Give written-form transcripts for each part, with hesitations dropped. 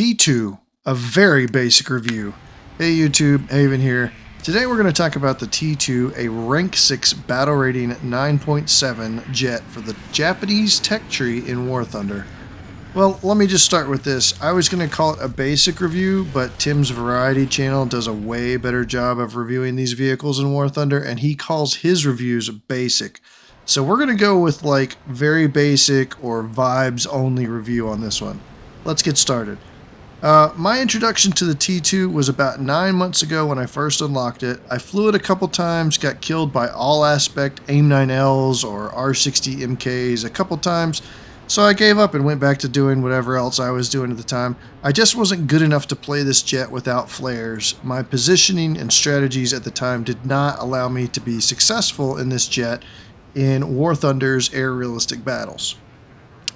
T-2, a very basic review. Hey YouTube, Haven here. Today we're going to talk about the T-2, a rank 6 battle rating 9.7 jet for the Japanese tech tree in War Thunder. Well, let me just start with this. I was going to call it a basic review, but Tim's Variety channel does a way better job of reviewing these vehicles in War Thunder, and he calls his reviews basic. So we're going to go with like very basic or vibes only review on this one. Let's get started. My introduction to the T-2 was about 9 months ago when I first unlocked it. I flew it a couple times, got killed by all aspect Aim-9Ls or R60MKs a couple times, so I gave up and went back to doing whatever else I was doing at the time. I just wasn't good enough to play this jet without flares. My positioning and strategies at the time did not allow me to be successful in this jet in War Thunder's air realistic battles.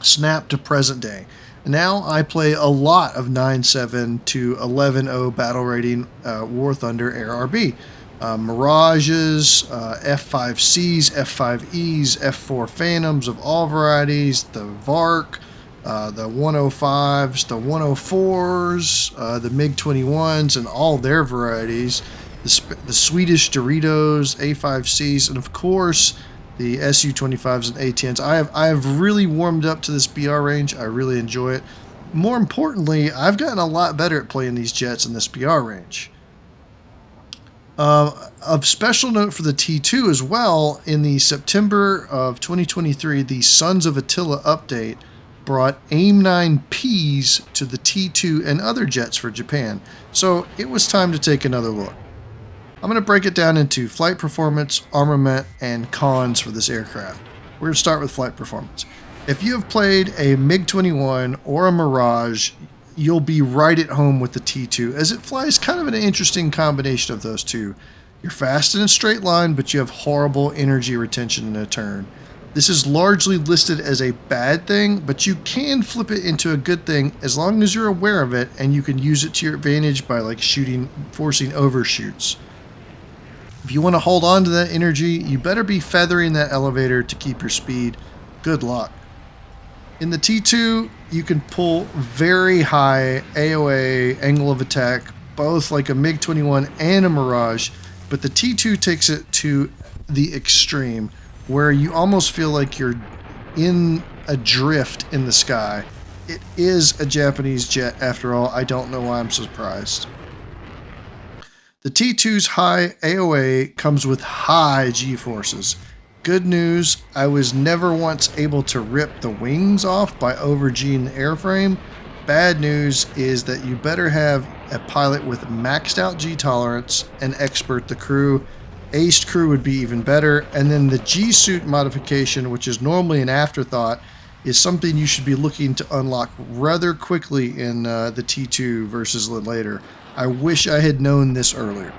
Snap to present day. Now I play a lot of 9.7 to 11.0 battle rating War Thunder ARB. Mirages, F5Cs, F5Es, F4 Phantoms of all varieties, the VARC, the 105s, the 104s, the MiG-21s and all their varieties, the Swedish Doritos, A5Cs, and of course the Su-25s and A-10s. I have really warmed up to this BR range. I really enjoy it. More importantly, I've gotten a lot better at playing these jets in this BR range. Of special note for the T-2 as well, in the September of 2023, the Sons of Attila update brought Aim-9Ps to the T-2 and other jets for Japan. So it was time to take another look. I'm going to break it down into flight performance, armament, and cons for this aircraft. We're going to start with flight performance. If you have played a MiG-21 or a Mirage, you'll be right at home with the T-2, as it flies kind of an interesting combination of those two. You're fast in a straight line, but you have horrible energy retention in a turn. This is largely listed as a bad thing, but you can flip it into a good thing as long as you're aware of it, and you can use it to your advantage by like forcing overshoots. If you want to hold on to that energy, you better be feathering that elevator to keep your speed. Good luck. In the T-2, you can pull very high AOA, angle of attack, both like a MiG-21 and a Mirage, but the T-2 takes it to the extreme, where you almost feel like you're in a drift in the sky. It is a Japanese jet after all. I don't know why I'm surprised. The T-2's high AOA comes with high G-forces. Good news, I was never once able to rip the wings off by over-G'ing the airframe. Bad news is that you better have a pilot with maxed out G-tolerance and expert the crew. Aced crew would be even better. And then the G-suit modification, which is normally an afterthought, is something you should be looking to unlock rather quickly in the T-2 versus later. I wish I had known this earlier.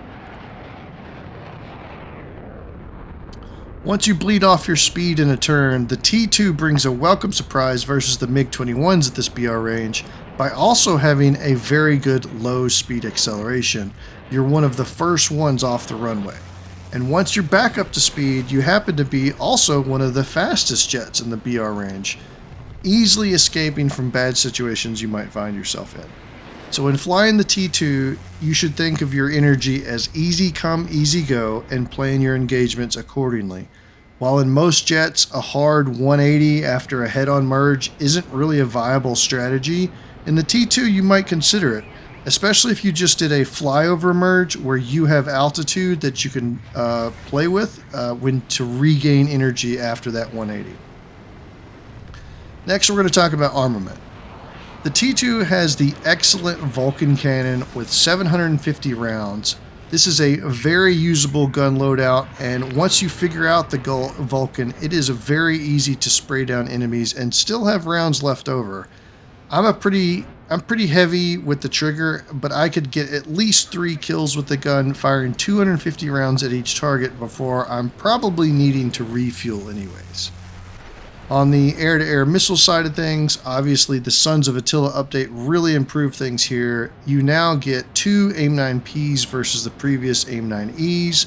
Once you bleed off your speed in a turn, the T-2 brings a welcome surprise versus the MiG-21s at this BR range by also having a very good low speed acceleration. You're one of the first ones off the runway. And once you're back up to speed, you happen to be also one of the fastest jets in the BR range, easily escaping from bad situations you might find yourself in. So when flying the T-2, you should think of your energy as easy come, easy go, and plan your engagements accordingly. While in most jets, a hard 180 after a head-on merge isn't really a viable strategy, in the T-2 you might consider it, especially if you just did a flyover merge where you have altitude that you can play with when to regain energy after that 180. Next, we're going to talk about armament. The T-2 has the excellent Vulcan cannon with 750 rounds. This is a very usable gun loadout, and once you figure out the Vulcan, it is very easy to spray down enemies and still have rounds left over. I'm pretty heavy with the trigger, but I could get at least 3 kills with the gun, firing 250 rounds at each target before I'm probably needing to refuel anyways. On the air-to-air missile side of things, obviously the Sons of Attila update really improved things here. You now get 2 Aim-9Ps versus the previous Aim-9Es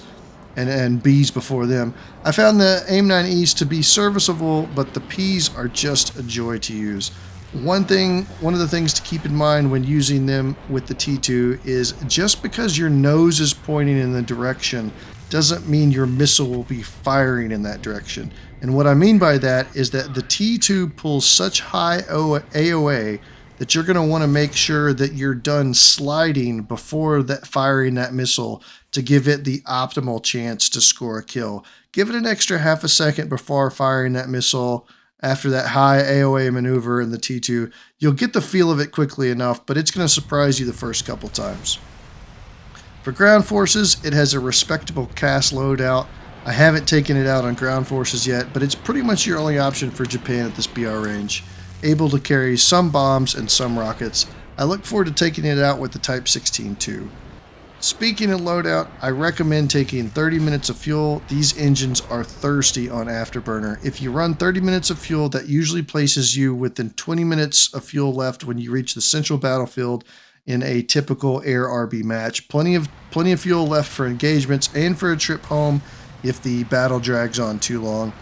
and Bs before them. I found the Aim-9Es to be serviceable, but the Ps are just a joy to use. One of the things to keep in mind when using them with the T2 is just because your nose is pointing in the direction doesn't mean your missile will be firing in that direction. And what I mean by that is that the T2 pulls such high AOA that you're going to want to make sure that you're done sliding before that firing that missile to give it the optimal chance to score a kill. Give it an extra half a second before firing that missile. After that high AOA maneuver in the T2, you'll get the feel of it quickly enough, but it's going to surprise you the first couple times. For ground forces, it has a respectable cast loadout. I haven't taken it out on ground forces yet, but it's pretty much your only option for Japan at this BR range. Able to carry some bombs and some rockets. I look forward to taking it out with the Type 16 too. Speaking of loadout, I recommend taking 30 minutes of fuel. These engines are thirsty on afterburner. If you run 30 minutes of fuel, that usually places you within 20 minutes of fuel left when you reach the central battlefield in a typical air RB match. Plenty of fuel left for engagements and for a trip home if the battle drags on too long.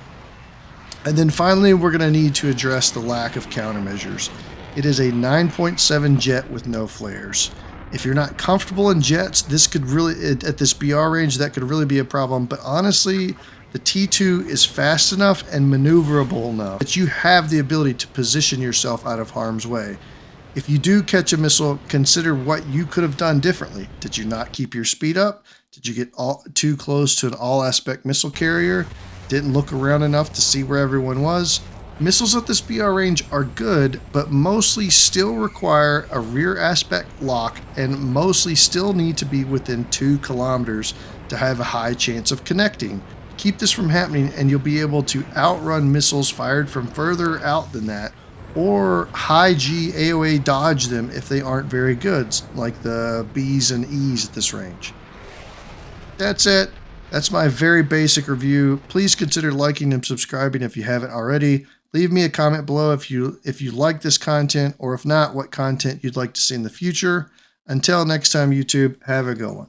And then finally, we're going to need to address the lack of countermeasures. It is a 9.7 jet with no flares. If you're not comfortable in jets, this could really, at this BR range, that could really be a problem. But honestly, the T2 is fast enough and maneuverable enough that you have the ability to position yourself out of harm's way. If you do catch a missile, consider what you could have done differently. Did you not keep your speed up? Did you get too close to an all-aspect missile carrier? Didn't look around enough to see where everyone was? Missiles at this BR range are good, but mostly still require a rear aspect lock and mostly still need to be within 2 kilometers to have a high chance of connecting. Keep this from happening and you'll be able to outrun missiles fired from further out than that, or high G AOA dodge them if they aren't very good, like the Bs and Es at this range. That's it. That's my very basic review. Please consider liking and subscribing if you haven't already. Leave me a comment below if you like this content, or if not, what content you'd like to see in the future. Until next time, YouTube, have a good one.